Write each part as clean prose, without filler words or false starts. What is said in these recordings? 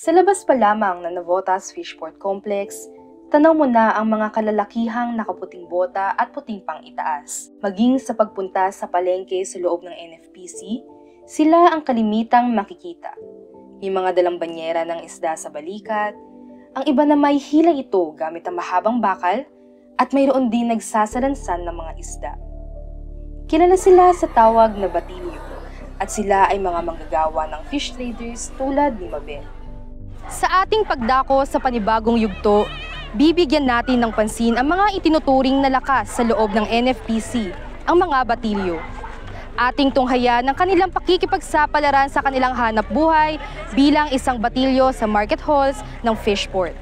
Sa labas pa lamang ng Navotas Fishport Complex, tanaw mo na ang mga kalalakihang nakaputing bota at puting pang-itaas. Maging sa pagpunta sa palengke sa loob ng NFPC, sila ang kalimitang makikita. May mga dalang banyera ng isda sa balikat, ang iba na may hilang ito gamit ang mahabang bakal at mayroon din nagsasalansan ng mga isda. Kilala sila sa tawag na batilyo at sila ay mga manggagawa ng fish traders tulad ni Mabel. Sa ating pagdako sa panibagong yugto, bibigyan natin ng pansin ang mga itinuturing na lakas sa loob ng NFPC, ang mga batilyo. Ating tunghayan ng kanilang pakikipagsapalaran sa kanilang hanap buhay bilang isang batilyo sa market halls ng Fishport.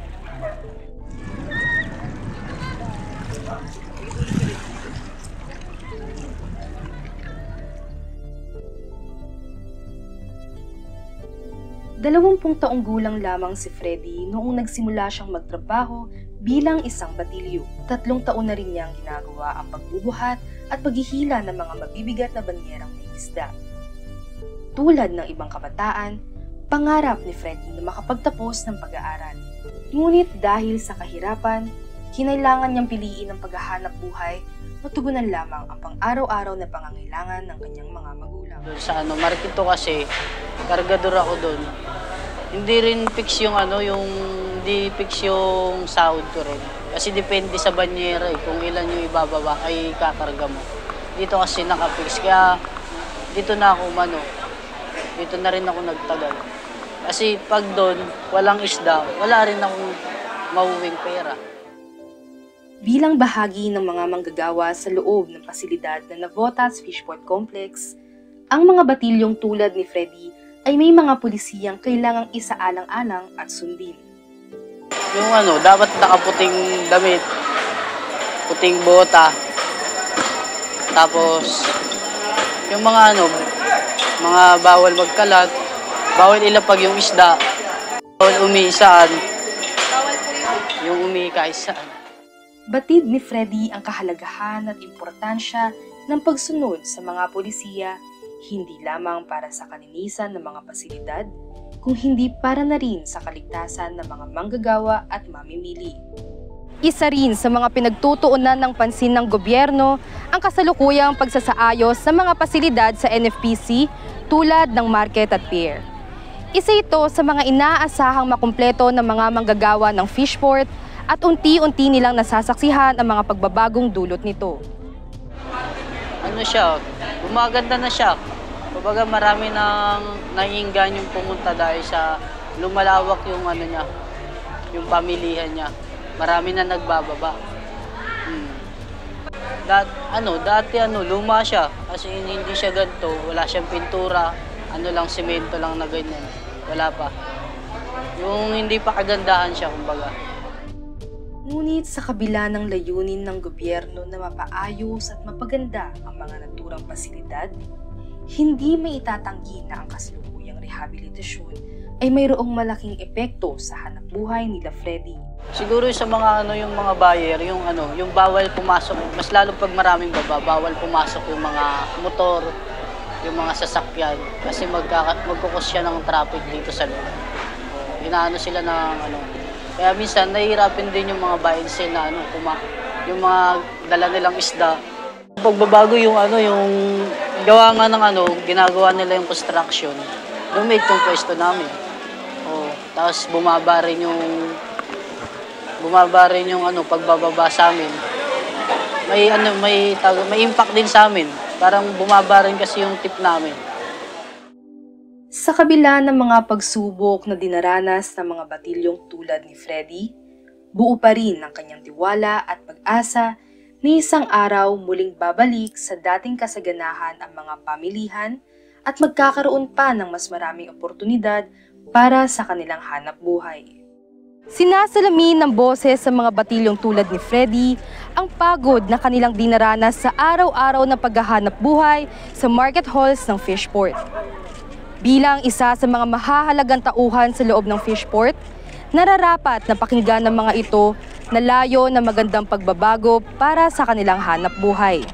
Dalawampung taong gulang lamang si Freddy noong nagsimula siyang magtrabaho bilang isang batilyo. 3 taon na rin niyang ginagawa ang pagbubuhat at paghihila ng mga mabibigat na banyerang may isda. Tulad ng ibang kabataan, pangarap ni Freddy na makapagtapos ng pag-aaral. Ngunit dahil sa kahirapan, kinailangan niyang piliin ang paghahanap buhay o tugunan lamang ang pang-araw-araw na pangangailangan ng kanyang mga magulang. Sa market to kasi, kargador ako doon. Hindi rin fix yung hindi fix yung sahod ko rin. Kasi depende sa banyera kung ilan yung ibababa ay kakarga mo. Dito kasi nakafix, kaya dito na ako dito na rin ako nagtagal. Kasi pag doon, walang isda, wala rin akong mauwing pera. Bilang bahagi ng mga manggagawa sa loob ng pasilidad ng Navotas Fishport Complex, ang mga batilyong tulad ni Freddy ay may mga pulisiyang kailangang isaalang-alang at sundin. Yung dapat nakaputing damit, puting bota, tapos yung mga mga bawal magkalat, bawal ilapag yung isda, bawal umiisaan, yung umikaisaan. Batid ni Freddy ang kahalagahan at importansya ng pagsunod sa mga pulisiya, hindi lamang para sa kalinisan ng mga pasilidad, kung hindi para na rin sa kaligtasan ng mga manggagawa at mamimili. Isa rin sa mga pinagtutuunan ng pansin ng gobyerno ang kasalukuyang pagsasaayos sa mga pasilidad sa NFPC tulad ng market at pier. Isa ito sa mga inaasahang makumpleto ng mga manggagawa ng Fishport at unti-unti nilang nasasaksihan ang mga pagbabagong dulot nito. Gumaganda na siya. Kumbaga marami nang naiinggan yung pumunta dahil sa lumalawak yung yung pamilihan niya. Marami na nagbababa. Dati luma siya kasi hindi siya ganito, wala siyang pintura, semento lang na ganyan. Wala pa. Yung hindi pa kagandahan siya, kumbaga. Ngunit sa kabila ng layunin ng gobyerno na mapaayos at mapaganda ang mga naturang pasilidad, hindi may itatanggi na ang kasalukuyang rehabilitasyon ay mayroong malaking epekto sa hanapbuhay nila Freddy. Siguro sa mga yung mga buyer, yung bawal pumasok, mas lalo pag maraming bawal pumasok yung mga motor, yung mga sasakyan kasi magkukos siya ng traffic dito sa loob. Inaano sila ng kaya minsan nahihirapan din yung mga buy and sell na yung mga dala nilang isda. Pagbabago yung yung gawa nga ng ginagawa nila yung construction. Lumit yung pwesto namin. Tapos bumaba rin yung pagbababa sa amin. May impact din sa amin. Parang bumaba rin kasi yung tip namin. Sa kabila ng mga pagsubok na dinaranas ng mga batilyong tulad ni Freddy, buo pa rin ang kanyang tiwala at pag-asa na isang araw muling babalik sa dating kasaganahan ang mga pamilihan at magkakaroon pa ng mas maraming oportunidad para sa kanilang hanap buhay. Sinasalamin ng boses sa mga batilyong tulad ni Freddy ang pagod na kanilang dinaranas sa araw-araw na paghahanap buhay sa market halls ng Fishport. Bilang isa sa mga mahahalagang tauhan sa loob ng Fishport, nararapat na pakinggan ng mga ito na layo na magandang pagbabago para sa kanilang hanap buhay.